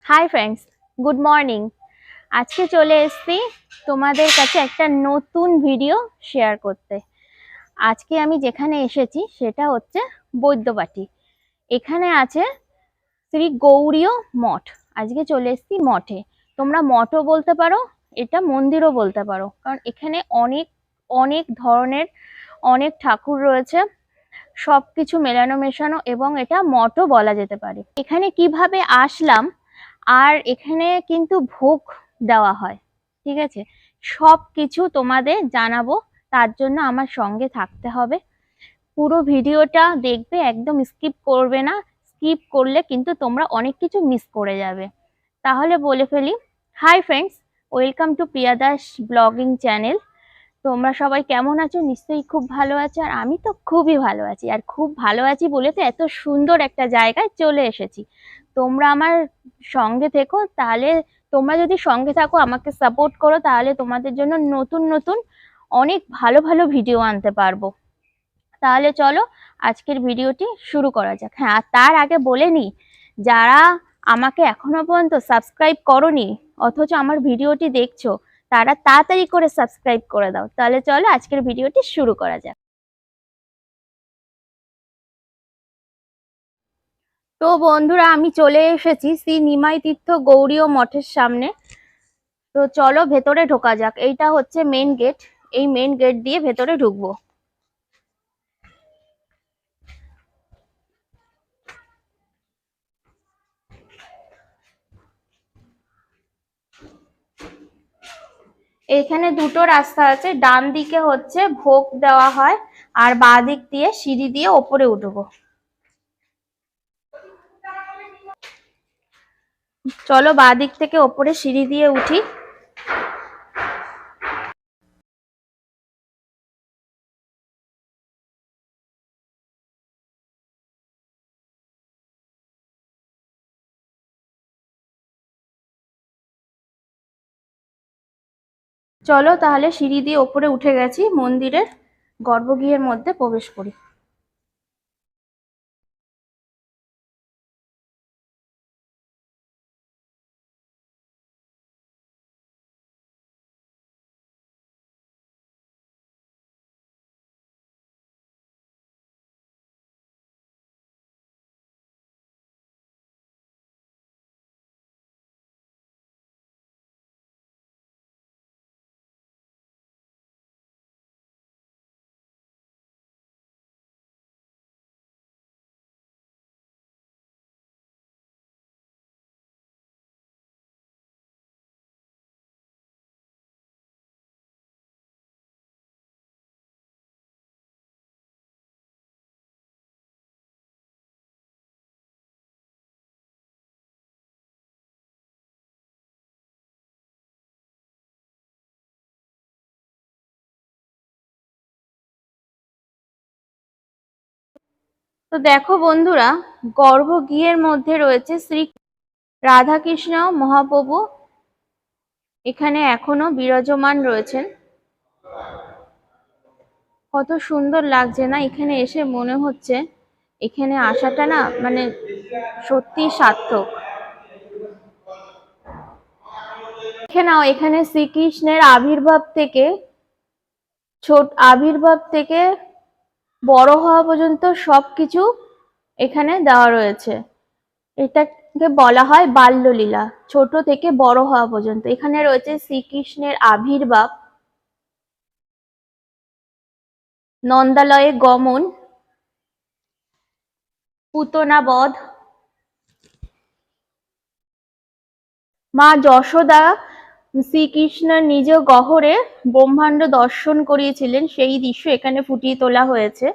Hi friends, good morning. আজকে চলে এসেছি তোমাদের কাছে একটা নতুন ভিডিও শেয়ার করতে। আজকে আমি যেখানে এসেছি সেটা হচ্ছে বৈদ্যবাটী। এখানে আছে শ্রী গৌরীয় মঠ। আজকে চলে এসেছি মঠে। তোমরা মঠও বলতে পারো, এটা মন্দিরও বলতে পারো, কারণ এখানে অনেক অনেক ধরনের অনেক ঠাকুর রয়েছে, সবকিছু মেলানো মেশানো, এবং এটা মঠও বলা যেতে পারে। এখানে কিভাবে আসলাম, আর এখানে কিন্তু ভোগ দেওয়া হয়, ঠিক আছে? সব কিছু তোমাদের জানাবো, তার জন্য আমার সঙ্গে থাকতে হবে। পুরো ভিডিওটা দেখবে, একদম স্কিপ করবে না। স্কিপ করলে কিন্তু তোমরা অনেক কিছু মিস করে যাবে। তাহলে বলে ফেলি, hi friends, welcome to Priya Das blogging channel. তোমরা সবাই কেমন আছো? নিশ্চয়ই খুব ভালো আছো, আর আমি তো খুবই ভালো আছি। আর খুব ভালো আছি বলে তো এত সুন্দর একটা জায়গায় চলে এসেছি। তোমরা আমার সঙ্গে থেকো, তাহলে তোমরা যদি সঙ্গে থাকো, আমাকে সাপোর্ট করো, তাহলে তোমাদের জন্য নতুন নতুন অনেক ভালো ভালো ভিডিও আনতে পারবো। তাহলে চলো আজকের ভিডিওটি শুরু করা যাক। হ্যাঁ, আর তার আগে বলে নিই, যারা আমাকে এখনো পর্যন্ত সাবস্ক্রাইব করোনি অথচ আমার ভিডিওটি দেখছো, তারা তাড়াতাড়ি করে সাবস্ক্রাইব করে দাও। তাহলে চলো আজকের ভিডিওটি শুরু করা যাক। তো বন্ধুরা, আমি চলে এসেছি শ্রী নিমাই তীর্থ গৌড়ীয় মঠের সামনে। তো চলো ভেতরে ঢোকা যাক। এইটা হচ্ছে মেন গেট। এই মেন গেট দিয়ে ভেতরে ঢুকবো। এখানে দুটো রাস্তা আছে, ডান দিকে হচ্ছে ভোগ দেওয়া হয়, আর বাঁ দিক দিয়ে সিঁড়ি দিয়ে ওপরে উঠবো। চলো বাঁ দিক থেকে ওপরে সিঁড়ি দিয়ে উঠি। চলো তাহলে সিঁড়ি দিয়ে ওপরে উঠে গেছি, মন্দিরের গর্ভগৃহের মধ্যে প্রবেশ করি। তো দেখো বন্ধুরা, গর্ভগৃহের মধ্যে রয়েছে শ্রী রাধাকৃষ্ণ মহাপ্রভু। এখানে এখনো বিরাজমান রয়েছেন। কত সুন্দর লাগছে না? এখানে এসে মনে হচ্ছে এখানে আসাটা না, মানে সত্যি সার্থক। দেখে নাও, এখানে শ্রীকৃষ্ণের আবির্ভাব থেকে বড় হওয়া পর্যন্ত সবকিছু এখানে দেওয়া রয়েছে। এটাকে বলা হয় বাল্যলীলা। ছোট থেকে বড় হওয়া পর্যন্ত এখানে রয়েছে শ্রীকৃষ্ণের আবির্ভাব, নন্দালয়ে গমন, পুতনা বধ, মা যশোদা শ্রীকৃষ্ণের নিজ গহরে ব্রহ্মাণ্ড দর্শন করিয়েছিলেন, সেই দৃশ্য এখানে ফুটিয়ে তোলা হয়েছে।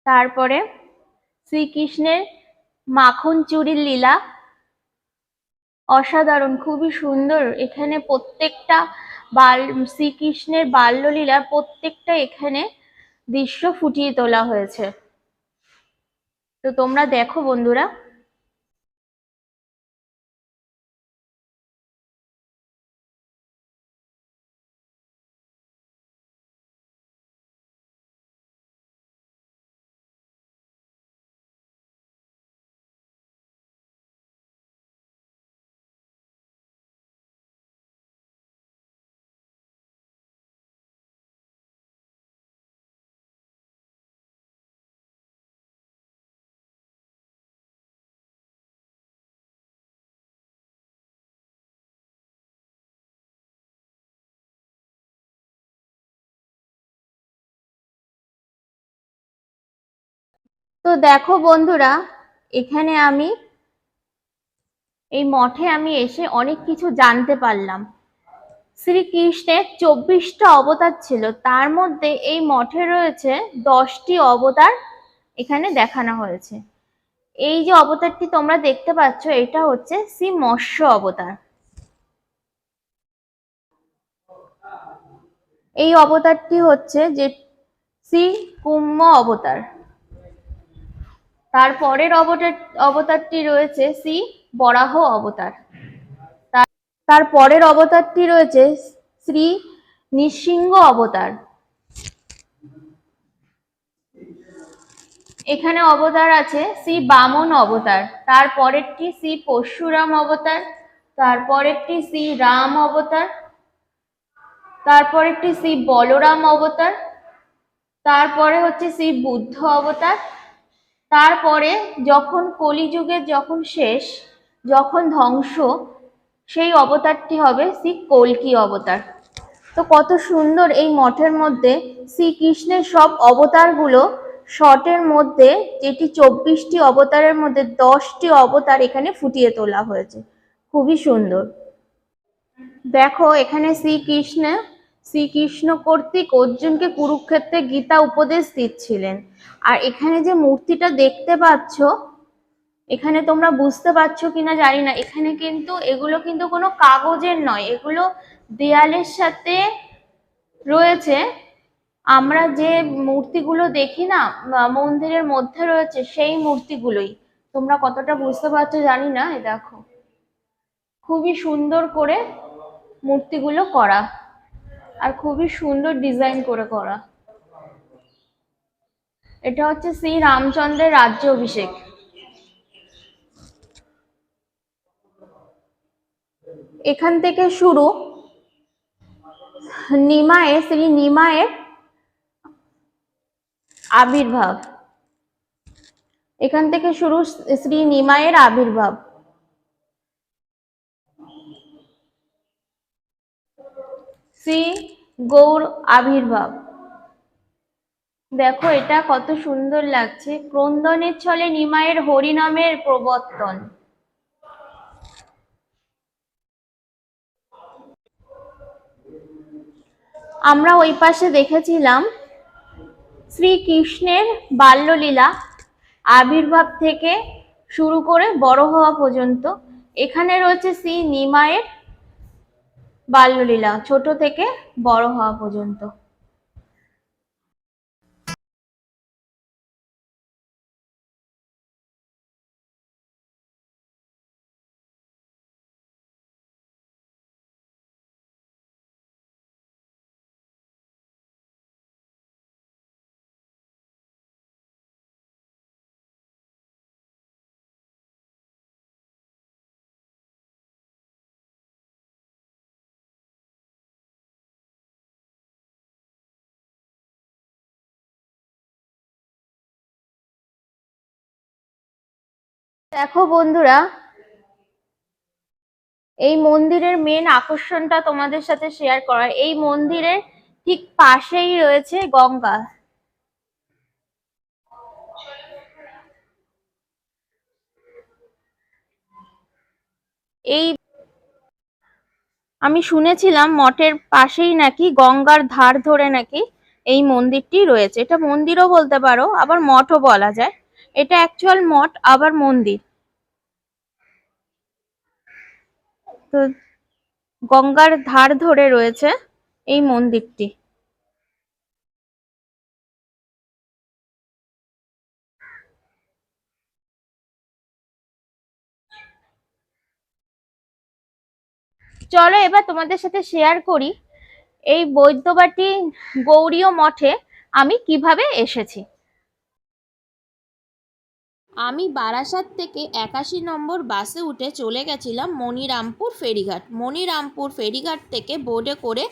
তারপরে শ্রীকৃষ্ণের মাখন চুরির লীলা, অসাধারণ, খুবই সুন্দর। এখানে প্রত্যেকটা বাল শ্রীকৃষ্ণের বাল্যলীলার প্রত্যেকটা এখানে দৃশ্য ফুটিয়ে তোলা হয়েছে। তো তোমরা দেখো বন্ধুরা। তো দেখো বন্ধুরা, এখানে আমি এই মঠে আমি এসে অনেক কিছু জানতে পারলাম। শ্রীকৃষ্ণের 24টা অবতার ছিল, তার মধ্যে এই মঠে রয়েছে 10টি অবতার এখানে দেখানো হয়েছে। এই যে অবতারটি তোমরা দেখতে পাচ্ছ, এটা হচ্ছে শ্রী মৎস্য অবতার। এই অবতারটি হচ্ছে যে শ্রী কুম্ভ অবতার। তারপরের অবতারটি রয়েছে শ্রী বরাহ অবতার। তার পরের অবতারটি রয়েছে শ্রী নৃসিংহ অবতার। এখানে অবতার আছে শ্রী বামন অবতার। তার পরেরটি শ্রী পরশুরাম অবতার। তারপরেরটি শ্রী রাম অবতার। তারপরেরটি শ্রী বলরাম অবতার। তারপরে হচ্ছে শ্রী বুদ্ধ অবতার। তারপরে যখন কলিযুগের যখন শেষ, যখন ধ্বংস, সেই অবতারটি হবে শ্রী কল্কি অবতার। তো কত সুন্দর এই মঠের মধ্যে শ্রীকৃষ্ণের সব অবতারগুলো শর্টের মধ্যে, যেটি 24টি অবতারের মধ্যে 10টি অবতার এখানে ফুটিয়ে তোলা হয়েছে। খুবই সুন্দর। দেখো এখানে শ্রীকৃষ্ণ কর্তৃক অর্জুনকে কুরুক্ষেত্রে গীতা উপদেশ দিচ্ছিলেন। আর এখানে যে মূর্তিটা দেখতে পাচ্ছ, এখানে তোমরা বুঝতে পারছো কিনা জানি না, এখানে কিন্তু এগুলো কিন্তু কোনো কাগজের নয়, এগুলো দেয়ালের সাথে রয়েছে। আমরা যে মূর্তিগুলো দেখি না মন্দিরের মধ্যে রয়েছে, সেই মূর্তিগুলোই। তোমরা কতটা বুঝতে পারছো জানি না। দেখো খুবই সুন্দর করে মূর্তিগুলো করা, আর খুবই সুন্দর ডিজাইন করে করা। এটা হচ্ছে শ্রী রামচন্দ্রের রাজ্য অভিষেক। এখান থেকে শুরু শ্রী নিমায়ের আবির্ভাব। এখান থেকে শুরু শ্রী নিমায়ের আবির্ভাব। শ্রী গৌর আবির্ভাব। দেখো এটা কত সুন্দর লাগছে। ক্রন্দনের ছলে নিমায়ের হরিনামের প্রবর্তন। আমরা ওই পাশে দেখেছিলাম শ্রীকৃষ্ণের বাল্যলীলা, আবির্ভাব থেকে শুরু করে বড় হওয়া পর্যন্ত। এখানে রয়েছে শ্রী নিমায়ের বাল্যলীলা, ছোট থেকে বড় হওয়া পর্যন্ত। দেখো বন্ধুরা, এই মন্দিরের মেন আকর্ষণটা তোমাদের সাথে শেয়ার করা। এই মন্দিরের ঠিক পাশেই রয়েছে গঙ্গা। এই আমি শুনেছিলাম মঠের পাশেই নাকি গঙ্গার ধার ধরে নাকি এই মন্দিরটি রয়েছে। এটা মন্দিরও বলতে পারো, আবার মঠও বলা যায়। এটা অ্যাকচুয়াল মঠ আবার মন্দির। তো গঙ্গার ধার ধরে রয়েছে এই মন্দিরটি। চলো এবার তোমাদের সাথে শেয়ার করি এই বৈদ্যবাটী গৌড়ীয় মঠে আমি কিভাবে এসেছি। আমি বারাসাত থেকে 81 নম্বর বাসে উঠে চলে গেছিলাম মনিরামপুর ফেরিঘাট। মনিরামপুর ফেরিঘাট থেকে বোটে করে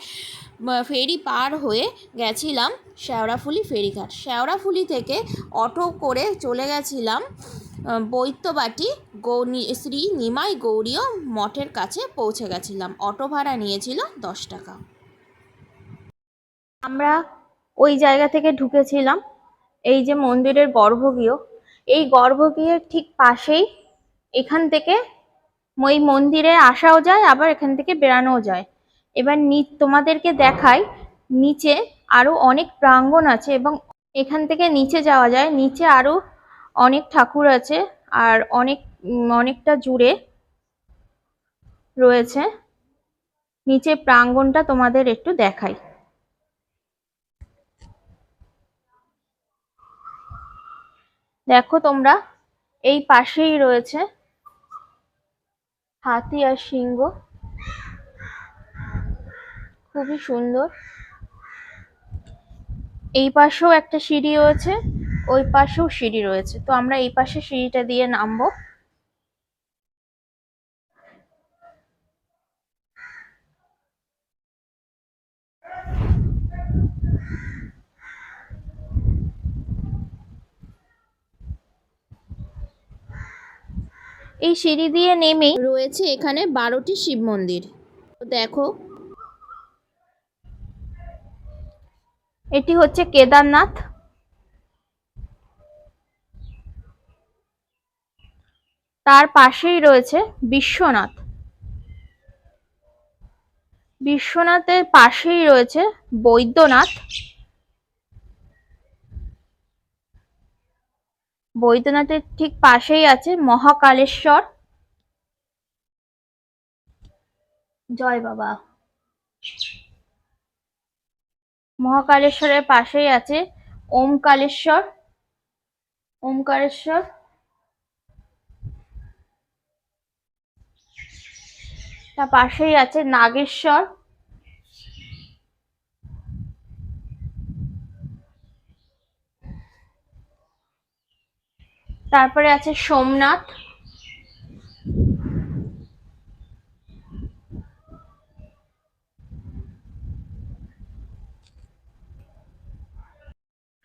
ফেরি পার হয়ে গেছিলাম শেওড়াফুলি ফেরিঘাট। শেওড়াফুলি থেকে অটো করে চলে গেছিলাম বৈদ্যবাটী শ্রী নিমাই গৌড়ীয় মঠের কাছে পৌঁছে গেছিলাম। অটো ভাড়া নিয়েছিল 10 টাকা। আমরা ওই জায়গা থেকে ঢুকেছিলাম এই যে মন্দিরের গর্ভগৃহ। এই গর্ভগৃহের ঠিক পাশেই এখান থেকে ওই মন্দিরে আসাও যায়, আবার এখান থেকে বেরানোও যায়। এবার তোমাদেরকে দেখাই, নিচে আরো অনেক প্রাঙ্গণ আছে এবং এখান থেকে নিচে যাওয়া যায়। নিচে আরো অনেক ঠাকুর আছে আর অনেকটা জুড়ে রয়েছে। নিচে প্রাঙ্গণটা তোমাদের একটু দেখাই। দেখো তোমরা, এই পাশেই রয়েছে হাতি আর সিংহ, খুবই সুন্দর। এই পাশেও একটা সিঁড়ি রয়েছে, ওই পাশেও সিঁড়ি রয়েছে। তো আমরা এই পাশে সিঁড়িটা দিয়ে নামবো। এই সিঁড়ি দিয়ে নেমেই রয়েছে এখানে 12টি শিব মন্দির। দেখো, এটি হচ্ছে কেদারনাথ, তার পাশেই রয়েছে বিশ্বনাথ, বিশ্বনাথের পাশেই রয়েছে বৈদ্যনাথ, বৈদ্যনাথের ঠিক পাশেই আছে মহাকালেশ্বর। জয় বাবা। মহাকালেশ্বরের পাশেই আছে ওমকারেশ্বর, ওমকারেশ্বর। তার পাশেই আছে নাগেশ্বর। তারপরে আছে সোমনাথ।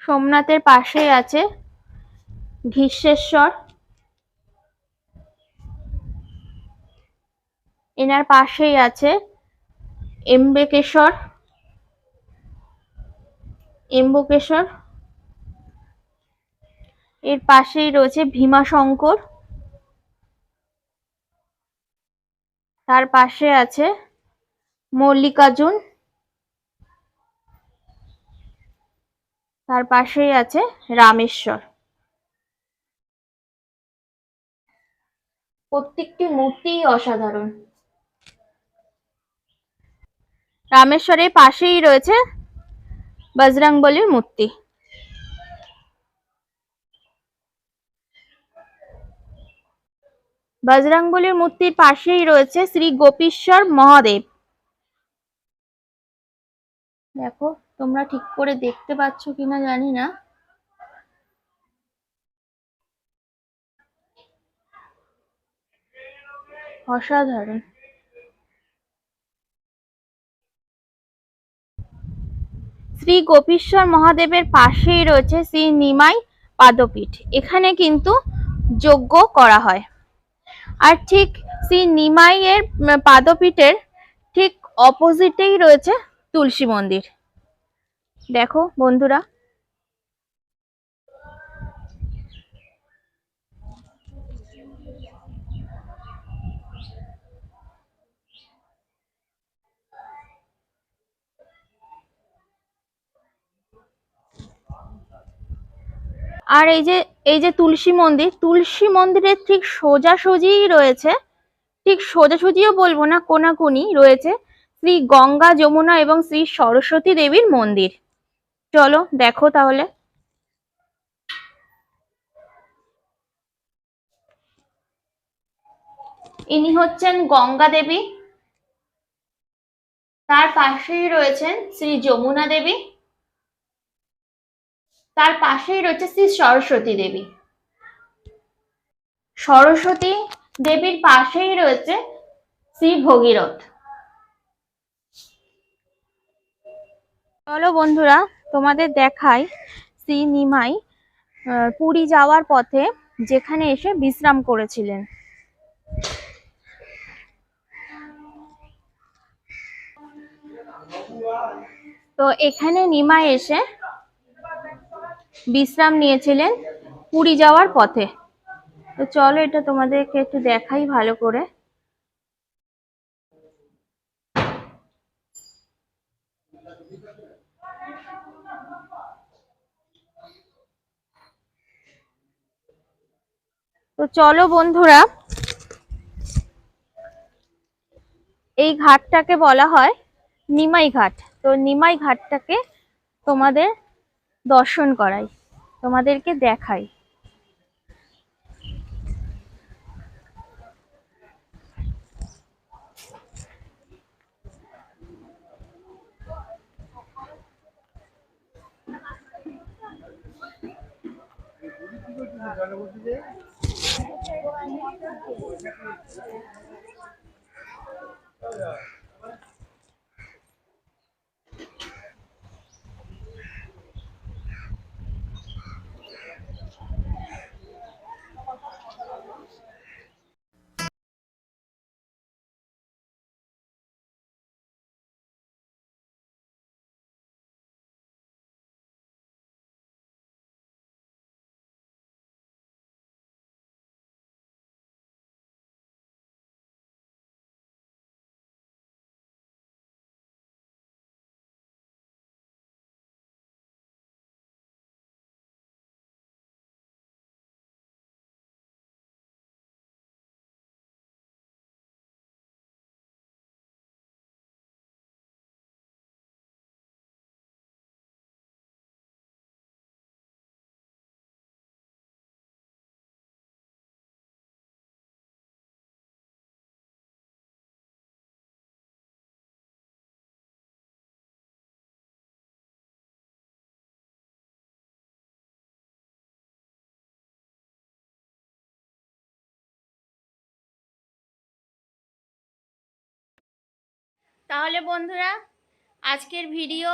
সোমনাথের পাশেই আছে ঘৃষ্ণেশ্বর। এনার পাশেই আছে এম্বেকেশ্বর, এম্বুকেশ্বর। এর পাশেই রয়েছে ভীমাশঙ্কর। তার পাশে আছে মল্লিকার্জুন। তার পাশেই আছে রামেশ্বর। প্রত্যেকটি মূর্তিই অসাধারণ। রামেশ্বরের পাশেই রয়েছে বজরংবলীর মূর্তি। বজরংবলীর মূর্তির পাশেই রয়েছে শ্রী গোপীশ্বর মহাদেব। দেখো, তোমরা ঠিক করে দেখতে পাচ্ছ কিনা জানি না। অসাধারণ। শ্রী গোপীশ্বর মহাদেবের পাশেই রয়েছে শ্রী নিমাই পাদপীঠ। এখানে কিন্তু যজ্ঞ করা হয়। আর ঠিক শ্রী নিমাইয়ের পাদপীঠের ঠিক অপোজিটেই রয়েছে তুলসী মন্দির। দেখো বন্ধুরা, আর এই যে তুলসী মন্দির, তুলসী মন্দিরের ঠিক সোজাসুজিই রয়েছে, ঠিক সোজাসুজিও বলবো না, কোনাকুনি রয়েছে শ্রী গঙ্গা, যমুনা এবং শ্রী সরস্বতী দেবীর মন্দির। চলো দেখো তাহলে। ইনি হচ্ছেন গঙ্গা দেবী, তার পাশেই রয়েছেন শ্রী যমুনা দেবী, তার পাশেই রয়েছে শ্রী সরস্বতী দেবী। সরস্বতী দেবীর পাশেই রয়েছে শ্রী ভগীরথ। চলো বন্ধুরা, তোমাদের দেখাই শ্রী নিমাই পুরী যাওয়ার পথে যেখানে এসে বিশ্রাম করেছিলেন। তো এখানে নিমাই এসে বিশ্রাম নিয়েছিলেন পুরী যাওয়ার পথে। তো চলো এটা তোমাদেরকে একটু দেখাই ভালো করে। তো চলো বন্ধুরা, এই ঘাটটাকে বলা হয় নিমাই ঘাট। তো নিমাই ঘাটটাকে তোমাদের দর্শন করাই, তোমাদেরকে দেখাই। তাহলে বন্ধুরা, আজকের ভিডিও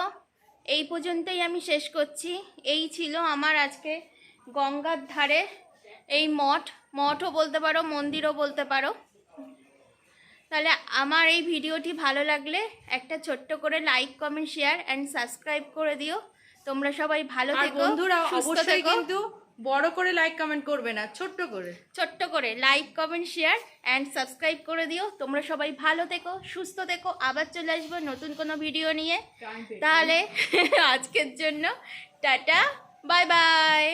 এই পর্যন্তই আমি শেষ করছি। এই ছিল আমার আজকে গঙ্গার ধারে এই মঠও বলতে পারো, মন্দিরও বলতে পারো। তাহলে আমার এই ভিডিওটি ভালো লাগলে একটা ছোট্ট করে like, comment, share and subscribe করে দিও। তোমরা সবাই ভালো থেকো, বন্ধুরা সুস্থ অবশ্যই থেকো। কিন্তু বড় করে লাইক কমেন্ট করবে না, ছোট্ট করে like, comment, share and subscribe করে দিও। তোমরা সবাই ভালো থেকো, সুস্থ থেকো। আবার চলে আসবো নতুন কোনো ভিডিও নিয়ে। তাহলে আজকের জন্য টাটা, বাই বাই।